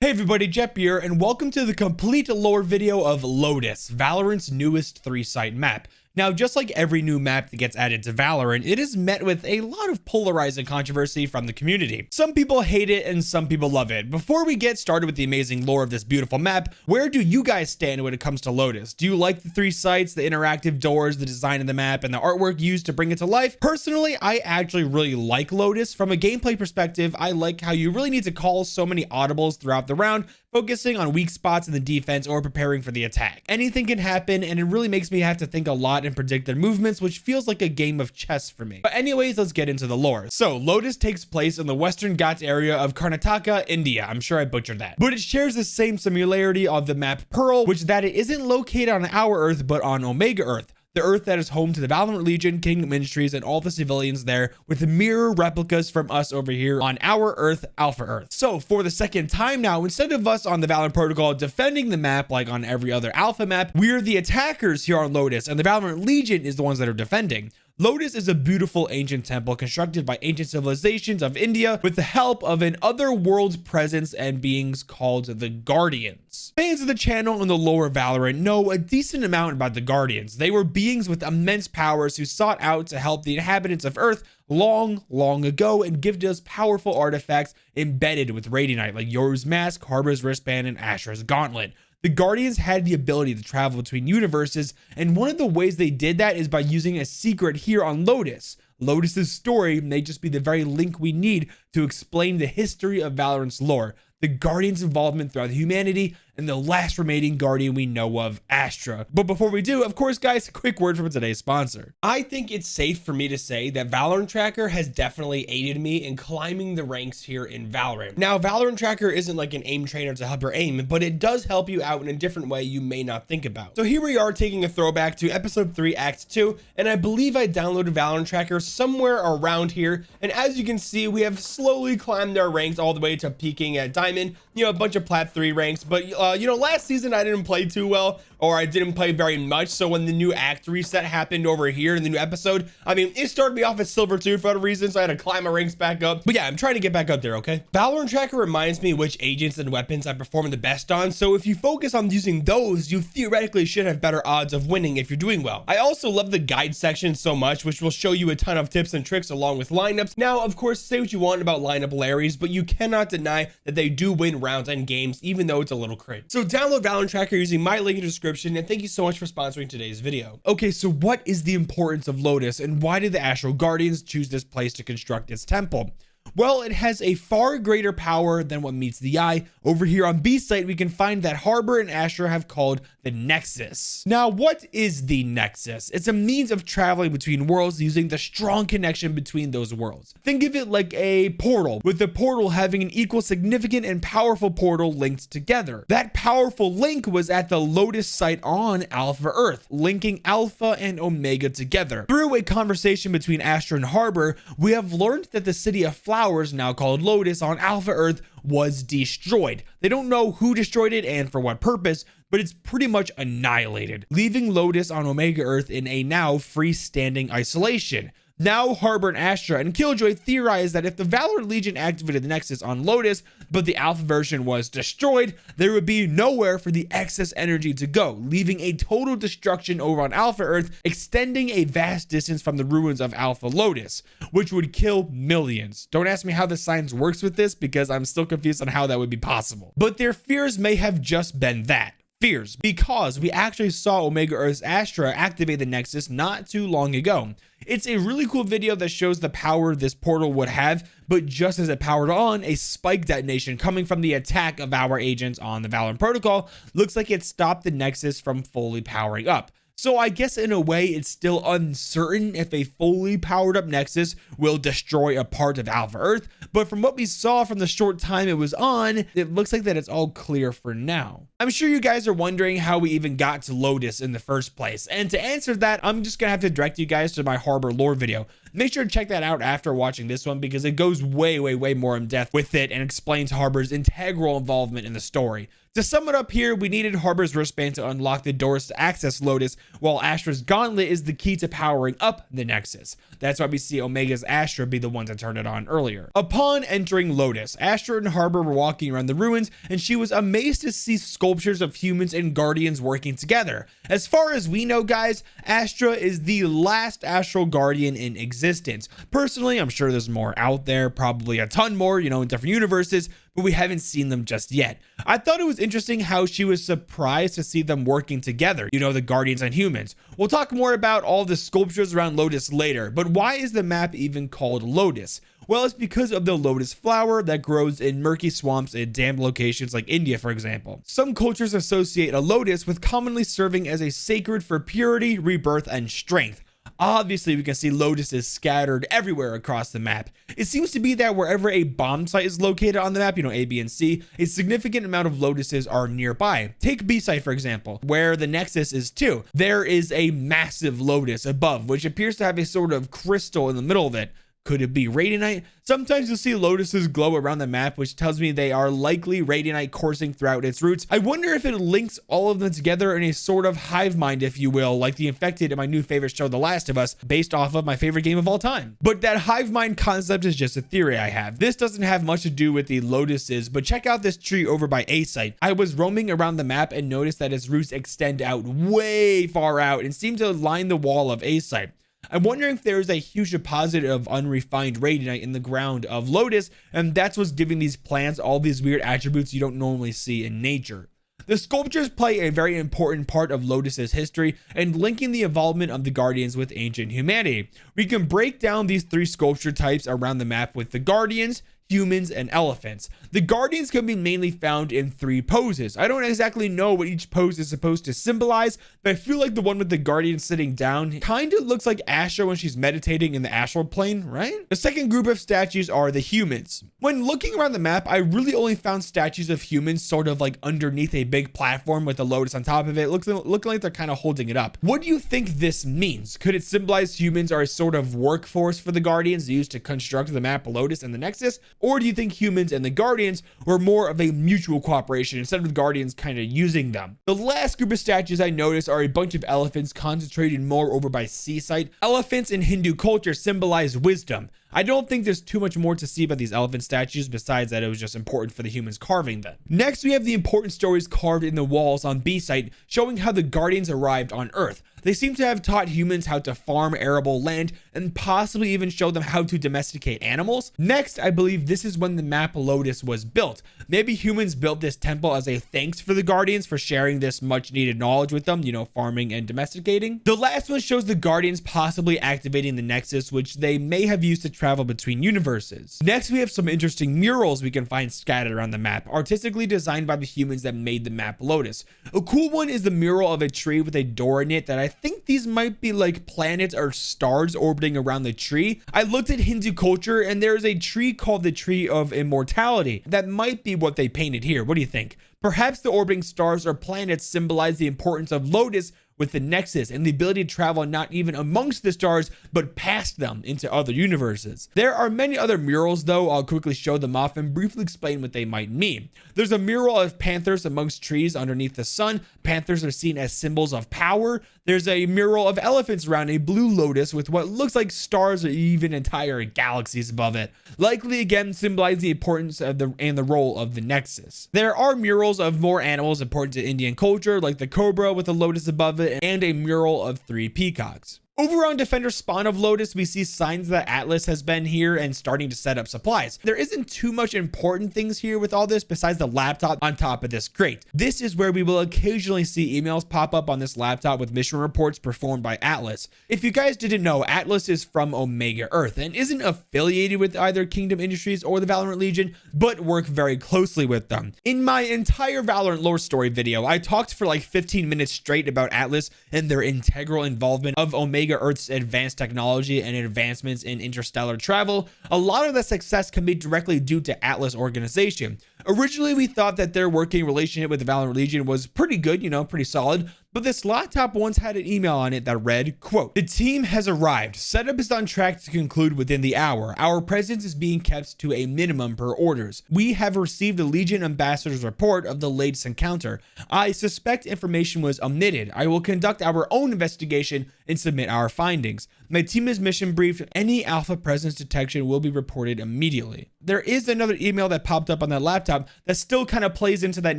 Hey everybody, Jeppy here, and welcome to the complete lore video of Lotus, Valorant's newest 3-site map. Now, just like every new map that gets added to Valorant, it is met with a lot of polarizing controversy from the community. Some people hate it and some people love it. Before we get started with the amazing lore of this beautiful map, where do you guys stand when it comes to Lotus? Do you like the 3 sites, the interactive doors, the design of the map, and the artwork used to bring it to life? Personally, I actually really like Lotus. From a gameplay perspective, I like how you really need to call so many audibles throughout the round, focusing on weak spots in the defense or preparing for the attack. Anything can happen, and it really makes me have to think a lot and predict their movements, which feels like a game of chess for me. But anyways, let's get into the lore. So Lotus takes place in the Western Ghats area of Karnataka, India. I'm sure I butchered that. But it shares the same similarity of the map Pearl, which that it isn't located on our Earth, but on Omega Earth, the Earth that is home to the Valorant Legion, Kingdom Ministries, and all the civilians there, with mirror replicas from us over here on our Earth, Alpha Earth. So for the second time now, instead of us on the Valorant Protocol defending the map like on every other Alpha map, we're the attackers here on Lotus, and the Valorant Legion is the ones that are defending. Lotus is a beautiful ancient temple constructed by ancient civilizations of India with the help of an otherworld presence and beings called the Guardians. Fans of the channel and the lore of Valorant know a decent amount about the Guardians. They were beings with immense powers who sought out to help the inhabitants of Earth long ago and gifted us powerful artifacts embedded with Radianite like Yoru's Mask, Harbor's Wristband, and Astra's Gauntlet. The Guardians had the ability to travel between universes, and one of the ways they did that is by using a secret here on Lotus. Lotus's story may just be the very link we need to explain the history of Valorant's lore, the Guardians' involvement throughout humanity, and the last remaining Guardian we know of, Astra. But before we do, of course, guys, a quick word from today's sponsor. I think it's safe for me to say that Valorant Tracker has definitely aided me in climbing the ranks here in Valorant. Now, Valorant Tracker isn't like an aim trainer to help your aim, but it does help you out in a different way you may not think about. So here we are taking a throwback to episode 3, act 2, and I believe I downloaded Valorant Tracker somewhere around here. And as you can see, we have slowly climbed our ranks all the way to peaking at Diamond, you know, a bunch of Plat 3 ranks, but you know, last season I didn't play too well, or I didn't play very much. So when the new act reset happened over here in the new episode, I mean, it started me off at Silver 2 for a reason, so I had to climb my ranks back up. But yeah, I'm trying to get back up there, okay? Valorant Tracker reminds me which agents and weapons I perform the best on, so if you focus on using those, you theoretically should have better odds of winning if you're doing well. I also love the guide section so much, which will show you a ton of tips and tricks along with lineups. Now, of course, say what you want about lineup Larrys, but you cannot deny that they do win rounds and games, even though it's a little cringe. So download Valorant Tracker using my link in the description, and thank you so much for sponsoring today's video. Okay, so what is the importance of Lotus, and why did the Astral Guardians choose this place to construct its temple? Well, it has a far greater power than what meets the eye. Over here on B site, we can find that Harbor and Astra have called the Nexus. Now, what is the Nexus? It's a means of traveling between worlds using the strong connection between those worlds. Think of it like a portal, with the portal having an equal significant and powerful portal linked together. That powerful link was at the Lotus site on Alpha Earth, linking Alpha and Omega together. Through a conversation between Astra and Harbor, we have learned that the city of Flowers, now called Lotus on Alpha Earth, was destroyed. They don't know who destroyed it and for what purpose, but it's pretty much annihilated, leaving Lotus on Omega Earth in a now freestanding isolation. Now, Harbor and Astra and Killjoy theorize that if the Valorant Legion activated the Nexus on Lotus, but the Alpha version was destroyed, there would be nowhere for the excess energy to go, leaving a total destruction over on Alpha Earth, extending a vast distance from the ruins of Alpha Lotus, which would kill millions. Don't ask me how the science works with this, because I'm still confused on how that would be possible. But their fears may have just been that. Fears, because we actually saw Omega Earth's Astra activate the Nexus not too long ago. It's a really cool video that shows the power this portal would have, but just as it powered on, a spike detonation coming from the attack of our agents on the Valorant Protocol looks like it stopped the Nexus from fully powering up. So I guess in a way, it's still uncertain if a fully powered up Nexus will destroy a part of Alpha Earth, but from what we saw from the short time it was on, it looks like that it's all clear for now. I'm sure you guys are wondering how we even got to Lotus in the first place, and to answer that, I'm just gonna have to direct you guys to my Harbor lore video. Make sure to check that out after watching this one because it goes way more in depth with it and explains Harbor's integral involvement in the story. To sum it up here, we needed Harbor's wristband to unlock the doors to access Lotus, while Astra's gauntlet is the key to powering up the Nexus. That's why we see Omega's Astra be the one to turn it on earlier. Upon entering Lotus, Astra and Harbor were walking around the ruins, and she was amazed to see sculptures of humans and Guardians working together. As far as we know, guys, Astra is the last astral guardian in existence. Personally, I'm sure there's more out there, probably a ton more, in different universes, but we haven't seen them just yet. I thought it was interesting how she was surprised to see them working together, the Guardians and humans. We'll talk more about all the sculptures around Lotus later, but why is the map even called Lotus? Well, it's because of the lotus flower that grows in murky swamps in damp locations like India, for example. Some cultures associate a lotus with commonly serving as a sacred for purity, rebirth, and strength. Obviously, we can see lotuses scattered everywhere across the map. It seems to be that wherever a bomb site is located on the map, A, B, and C, a significant amount of lotuses are nearby. Take B site, for example, where the Nexus is too. There is a massive lotus above, which appears to have a sort of crystal in the middle of it. Could it be radianite? Sometimes you'll see lotuses glow around the map, which tells me they are likely radianite coursing throughout its roots. I wonder if it links all of them together in a sort of hive mind, if you will, like the infected in my new favorite show, The Last of Us, based off of my favorite game of all time. But that hive mind concept is just a theory I have. This doesn't have much to do with the lotuses, but check out this tree over by A site. I was roaming around the map and noticed that its roots extend out way far out and seem to line the wall of A site. I'm wondering if there is a huge deposit of unrefined radianite in the ground of Lotus, and that's what's giving these plants all these weird attributes you don't normally see in nature. The sculptures play a very important part of Lotus's history and linking the involvement of the Guardians with ancient humanity. We can break down these three sculpture types around the map with the Guardians, humans, and elephants. The Guardians can be mainly found in three poses. I don't exactly know what each pose is supposed to symbolize, but I feel like the one with the Guardian sitting down kind of looks like Astra when she's meditating in the astral plane, right? The second group of statues are the humans. When looking around the map, I really only found statues of humans sort of like underneath a big platform with a lotus on top of it, looking like they're kind of holding it up. What do you think this means? Could it symbolize humans are a sort of workforce for the Guardians used to construct the map Lotus and the Nexus? Or do you think humans and the Guardians were more of a mutual cooperation instead of the Guardians kind of using them? The last group of statues I noticed are a bunch of elephants concentrated more over by seaside. Elephants in Hindu culture symbolize wisdom. I don't think there's too much more to see about these elephant statues besides that it was just important for the humans carving them. Next, we have the important stories carved in the walls on B site showing how the Guardians arrived on Earth. They seem to have taught humans how to farm arable land and possibly even show them how to domesticate animals. Next, I believe this is when the map Lotus was built. Maybe humans built this temple as a thanks for the Guardians for sharing this much needed knowledge with them, farming and domesticating. The last one shows the Guardians possibly activating the Nexus, which they may have used to travel between universes. Next, we have some interesting murals we can find scattered around the map, artistically designed by the humans that made the map Lotus. A cool one is the mural of a tree with a door in it that I think these might be like planets or stars orbiting around the tree. I looked at Hindu culture and there is a tree called the Tree of Immortality. That might be what they painted here. What do you think? Perhaps the orbiting stars or planets symbolize the importance of Lotus with the Nexus and the ability to travel not even amongst the stars, but past them into other universes. There are many other murals though. I'll quickly show them off and briefly explain what they might mean. There's a mural of panthers amongst trees underneath the sun. Panthers are seen as symbols of power. There's a mural of elephants around a blue lotus with what looks like stars or even entire galaxies above it, likely again symbolizing the importance of the role of the Nexus. There are murals of more animals important to Indian culture, like the cobra with a lotus above it, and a mural of 3 peacocks. Over on Defender Spawn of Lotus, we see signs that Atlas has been here and starting to set up supplies. There isn't too much important things here with all this besides the laptop on top of this crate. This is where we will occasionally see emails pop up on this laptop with mission reports performed by Atlas. If you guys didn't know, Atlas is from Omega Earth and isn't affiliated with either Kingdom Industries or the Valorant Legion, but work very closely with them. In my entire Valorant lore story video, I talked for like 15 minutes straight about Atlas and their integral involvement of Omega Earth's advanced technology and advancements in interstellar travel. A lot of the success can be directly due to Atlas organization. Originally, we thought that their working relationship with the Valorant Legion was pretty good, pretty solid, But this laptop once had an email on it that read, quote, "The team has arrived. Setup is on track to conclude within the hour. Our presence is being kept to a minimum per orders. We have received the Legion Ambassador's report of the latest encounter. I suspect information was omitted. I will conduct our own investigation and submit our findings. My team is mission briefed. Any alpha presence detection will be reported immediately." There is another email that popped up on that laptop that still kind of plays into that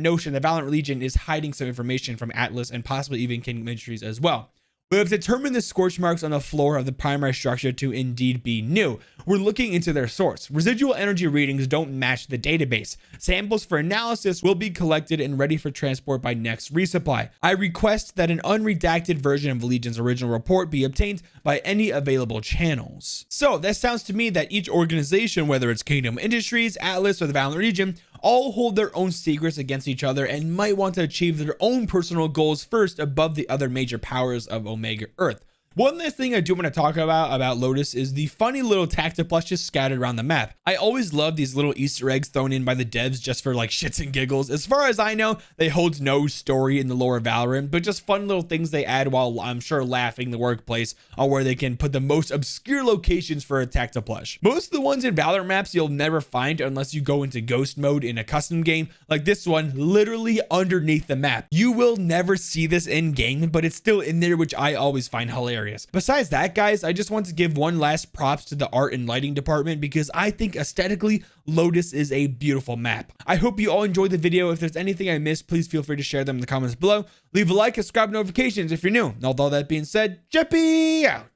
notion that Valorant Legion is hiding some information from Atlas and possibly even Kingdom Industries as well. We have determined the scorch marks on the floor of the primary structure to indeed be new. We're looking into their source. Residual energy readings don't match the database. Samples for analysis will be collected and ready for transport by next resupply. I request that an unredacted version of Legion's original report be obtained by any available channels. So that sounds to me that each organization, whether it's Kingdom Industries, Atlas, or the Valorant Legion, all hold their own secrets against each other and might want to achieve their own personal goals first above the other major powers of Omega Earth. One last thing I do want to talk about Lotus is the funny little tactiplushes scattered around the map. I always love these little Easter eggs thrown in by the devs just for like shits and giggles. As far as I know, they hold no story in the lore of Valorant, but just fun little things they add while I'm sure laughing the workplace on where they can put the most obscure locations for a tactiplush. Most of the ones in Valorant maps you'll never find unless you go into ghost mode in a custom game, like this one literally underneath the map. You will never see this in game, but it's still in there, which I always find hilarious. Besides that, guys, I just want to give one last props to the art and lighting department because I think aesthetically Lotus is a beautiful map. I hope you all enjoyed the video. If there's anything I missed, please feel free to share them in the comments below. Leave a like and subscribe notifications if you're new. And with all that being said, Jeppy out.